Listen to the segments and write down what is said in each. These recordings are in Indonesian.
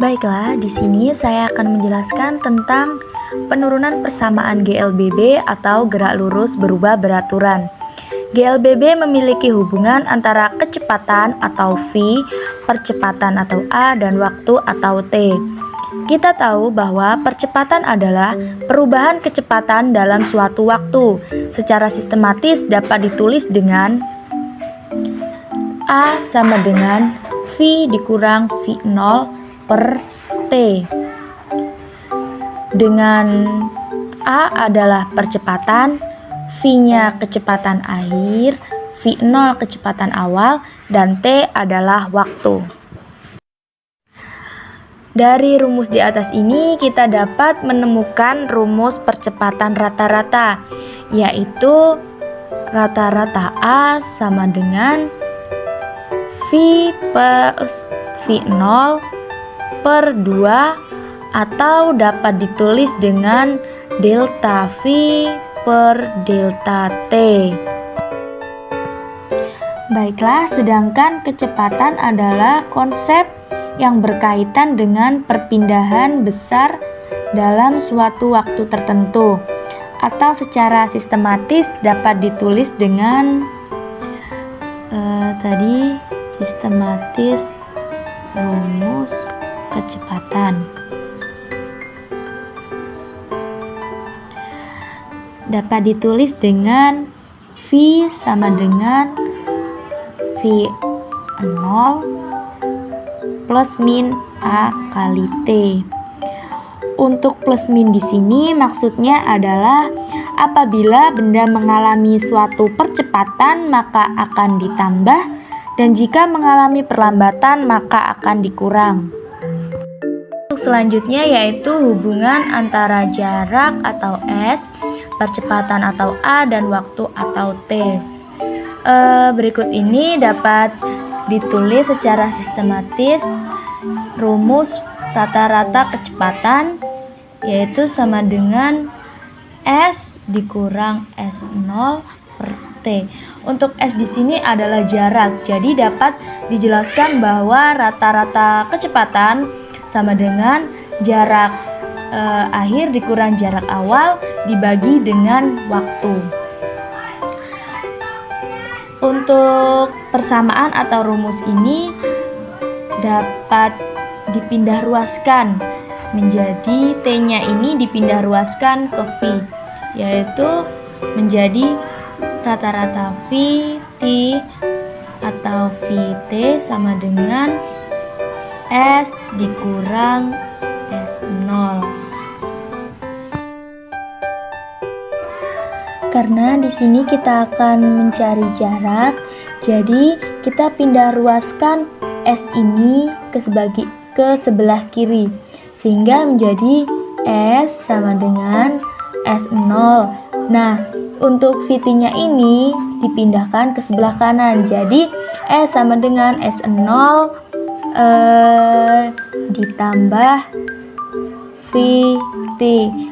Baiklah, di sini saya akan menjelaskan tentang penurunan persamaan GLBB atau gerak lurus berubah beraturan. GLBB memiliki hubungan antara kecepatan atau V, percepatan atau A, dan waktu atau T. Kita tahu bahwa percepatan adalah perubahan kecepatan dalam suatu waktu. Secara sistematis dapat ditulis dengan A sama dengan V dikurang V0 per T. Dengan A adalah percepatan, V-nya kecepatan akhir, V0 kecepatan awal, dan T adalah waktu. Dari rumus di atas ini kita dapat menemukan rumus percepatan rata-rata, yaitu rata-rata A sama dengan V plus V0 per 2 atau dapat ditulis dengan delta V per delta T. Baiklah, sedangkan kecepatan adalah konsep yang berkaitan dengan perpindahan besar dalam suatu waktu tertentu, atau secara sistematis dapat ditulis dengan sistematis rumus kecepatan. Dapat ditulis dengan V sama dengan V0 plus min A kali T. Untuk plus min di sini maksudnya adalah apabila benda mengalami suatu percepatan maka akan ditambah, dan jika mengalami perlambatan maka akan dikurang. Selanjutnya yaitu hubungan antara jarak atau S, percepatan atau A, dan waktu atau T. Berikut ini dapat ditulis secara sistematis rumus rata-rata kecepatan, yaitu sama dengan S dikurang S0 per T. Untuk S di sini adalah jarak, jadi dapat dijelaskan bahwa rata-rata kecepatan sama dengan jarak akhir dikurang jarak awal dibagi dengan waktu. Untuk persamaan atau rumus ini dapat dipindah ruaskan menjadi T-nya ini dipindah ruaskan ke V, yaitu menjadi rata-rata V T atau VT sama dengan S dikurang S0. Karena di sini kita akan mencari jarak, jadi kita pindah ruaskan S ini ke sebelah kiri, sehingga menjadi S sama dengan S0. Nah, untuk VT-nya ini dipindahkan ke sebelah kanan, jadi S sama dengan S0 ditambah VT.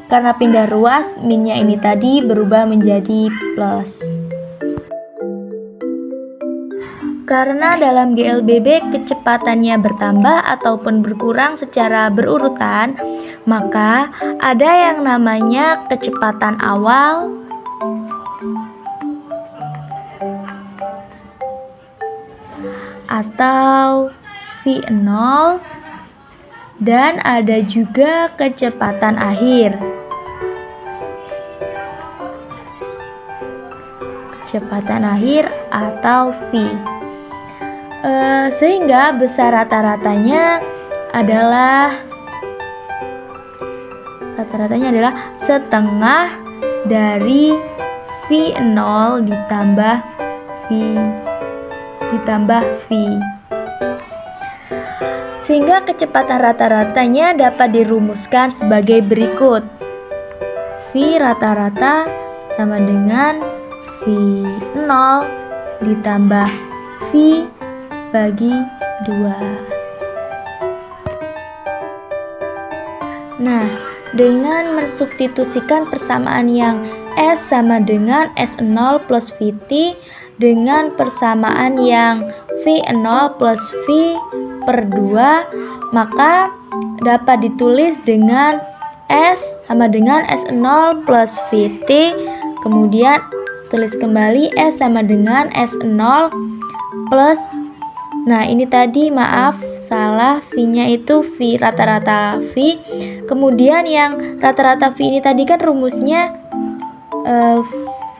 Karena pindah ruas, minnya ini tadi berubah menjadi plus. Karena dalam GLBB kecepatannya bertambah ataupun berkurang secara berurutan, maka ada yang namanya kecepatan awal, atau V0, dan ada juga kecepatan akhir. Kecepatan akhir atau V. Sehingga besar rata-ratanya adalah setengah dari V0 ditambah V. Sehingga kecepatan rata-ratanya dapat dirumuskan sebagai berikut. V rata-rata sama dengan V0 ditambah V bagi 2. Nah, dengan mensubstitusikan persamaan yang S sama dengan S0 plus VT dengan persamaan yang V0 plus V per 2, maka dapat ditulis dengan S sama dengan S0 plus VT, kemudian tulis kembali S sama dengan S0 plus, nah ini tadi maaf salah, V-nya itu V rata-rata V, kemudian yang rata-rata V ini tadi kan rumusnya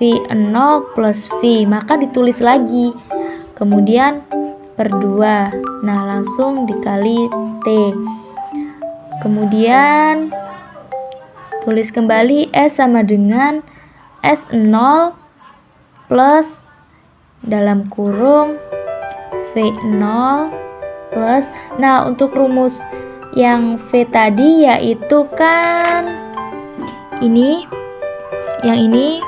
V0 plus V, maka ditulis lagi, kemudian per 2, nah langsung dikali T, kemudian tulis kembali S sama dengan S0 plus dalam kurung V0 plus, nah untuk rumus yang V tadi yaitu kan ini, yang ini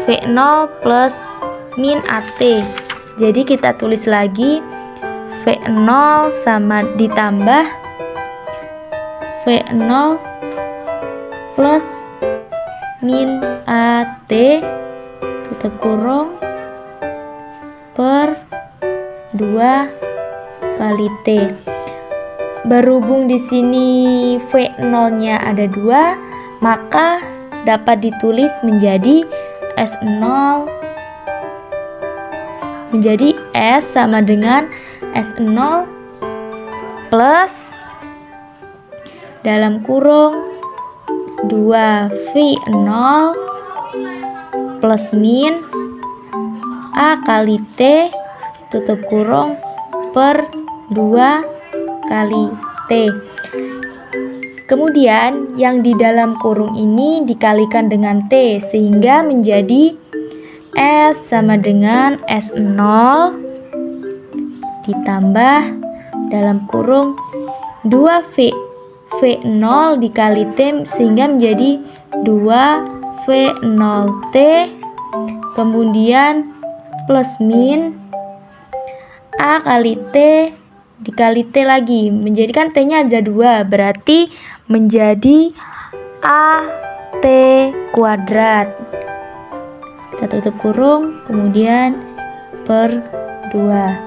V0 plus min AT, jadi kita tulis lagi V0 sama ditambah V0 plus min AT tutup kurung per 2 kali T. Berhubung di sini V0-nya ada 2, maka dapat ditulis menjadi S0 menjadi S sama dengan S0 plus dalam kurung 2V0 plus min A kali T tutup kurung per 2 kali T. Kemudian yang di dalam kurung ini dikalikan dengan T sehingga menjadi S sama dengan S0 ditambah dalam kurung 2V V0 dikali T sehingga menjadi 2V0T, kemudian plus min A kali T dikali T lagi, menjadikan T-nya ada 2, berarti menjadi AT kuadrat. Kita tutup kurung, kemudian per 2.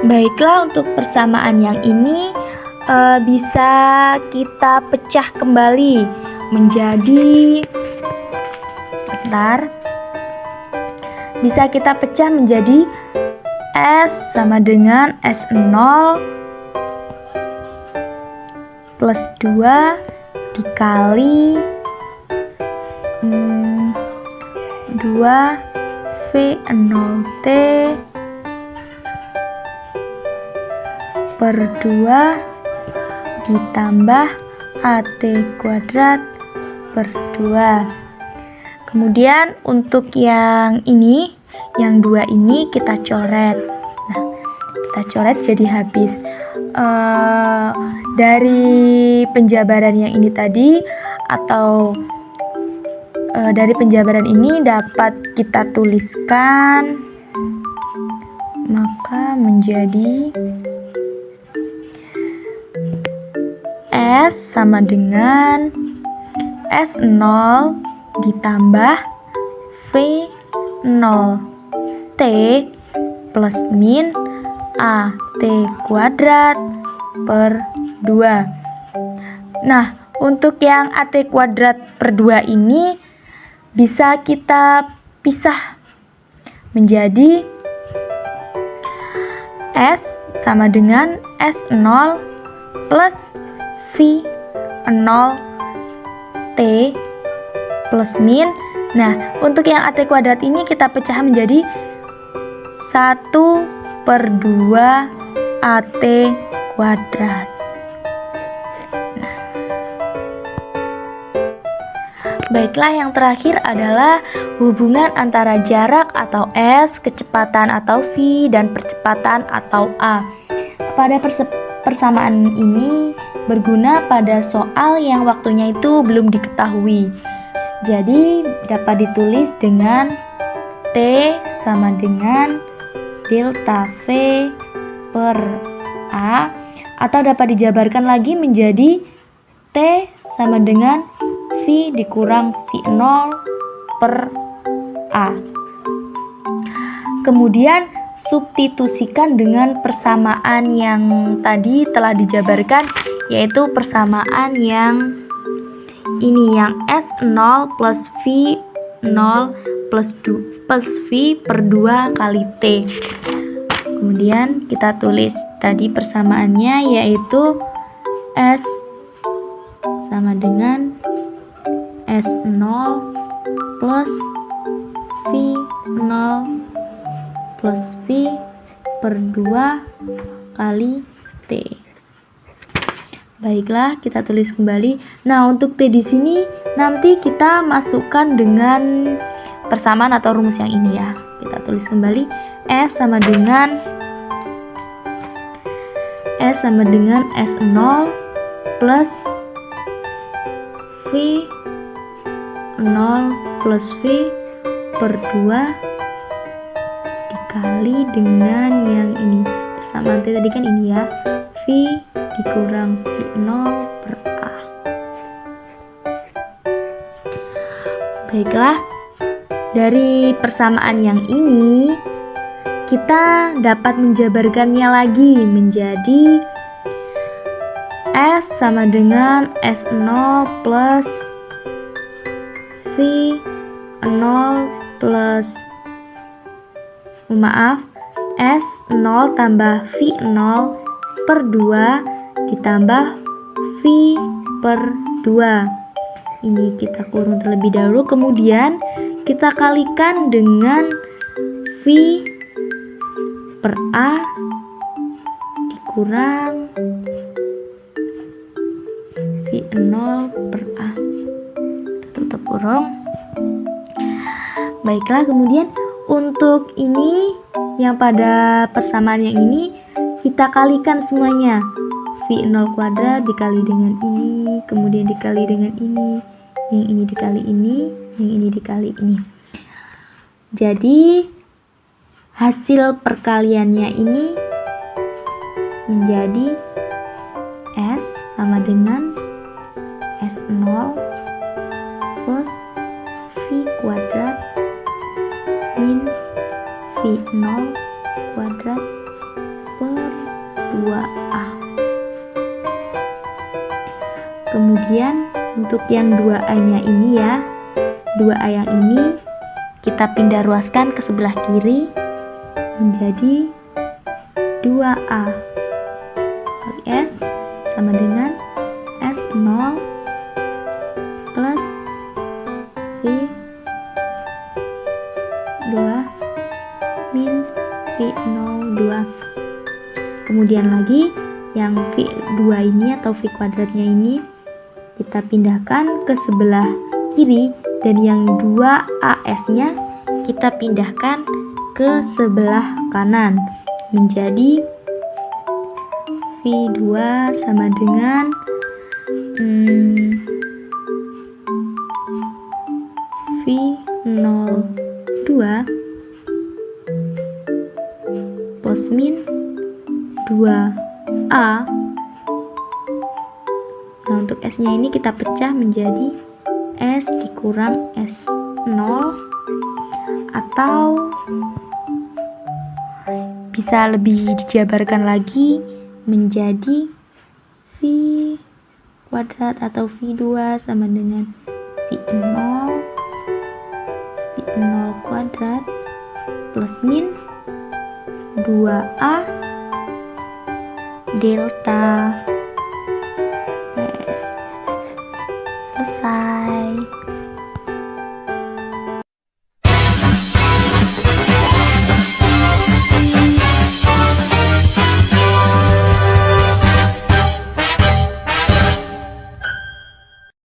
Baiklah, untuk persamaan yang ini bisa kita pecah kembali menjadi bisa kita pecah menjadi S sama dengan S0 plus 2 dikali 2V0T per 2 ditambah AT kuadrat per 2. Kemudian untuk yang ini, yang 2 ini kita coret. Nah, kita coret jadi habis. Dari penjabaran yang ini tadi atau dari penjabaran ini dapat kita tuliskan, maka menjadi S sama dengan S0 ditambah V0T plus min AT kuadrat per 2. Nah, untuk yang AT kuadrat per 2 ini bisa kita pisah menjadi S sama dengan S0 plus V0T plus min. Nah, untuk yang AT kuadrat ini kita pecah menjadi 1/2 AT kuadrat. Baiklah, yang terakhir adalah hubungan antara jarak atau S, kecepatan atau V, dan percepatan atau A. Pada persamaan ini berguna pada soal yang waktunya itu belum diketahui. Jadi dapat ditulis dengan T sama dengan delta V per A, atau dapat dijabarkan lagi menjadi T sama dengan V dikurang V0 per A. Kemudian substitusikan dengan persamaan yang tadi telah dijabarkan, yaitu persamaan yang ini, yang S0 plus V0 plus V per 2 kali T. Kemudian kita tulis tadi persamaannya, yaitu S sama dengan S0 plus V0 plus V per 2 kali T. Baiklah, kita tulis kembali. Nah, untuk T di sini nanti kita masukkan dengan persamaan atau rumus yang ini ya. Kita tulis kembali. S sama dengan S0 plus V0 plus V per 2 dikali dengan yang ini. Persamaan T tadi kan ini ya. V dikurang V0 per A. Baiklah, dari persamaan yang ini kita dapat menjabarkannya lagi menjadi S sama dengan S0 plus V0 plus S0 tambah V0 per 2 ditambah V per 2. Ini kita kurung terlebih dahulu, kemudian kita kalikan dengan V per A dikurang V0 per A. Tutup kurung. Baiklah, kemudian untuk ini yang pada persamaan yang ini kita kalikan semuanya. V0 kuadrat dikali dengan ini, kemudian dikali dengan ini, yang ini dikali ini, yang ini dikali ini. Jadi hasil perkaliannya ini menjadi S sama dengan S0 plus V kuadrat min V0 kuadrat per 2A. Kemudian untuk yang 2A-nya ini ya, 2A yang ini kita pindah ruaskan ke sebelah kiri menjadi 2A kali S sama dengan S0 plus V2 min V02. Kemudian lagi yang V2 ini atau V kuadratnya ini kita pindahkan ke sebelah kiri, dan yang 2AS-nya kita pindahkan ke sebelah kanan menjadi V2 sama dengan V02 plus min 2A. Nah, untuk S-nya ini kita pecah menjadi S dikurang S0, atau bisa lebih dijabarkan lagi menjadi V kuadrat atau V2 sama dengan V0 kuadrat plus min 2A delta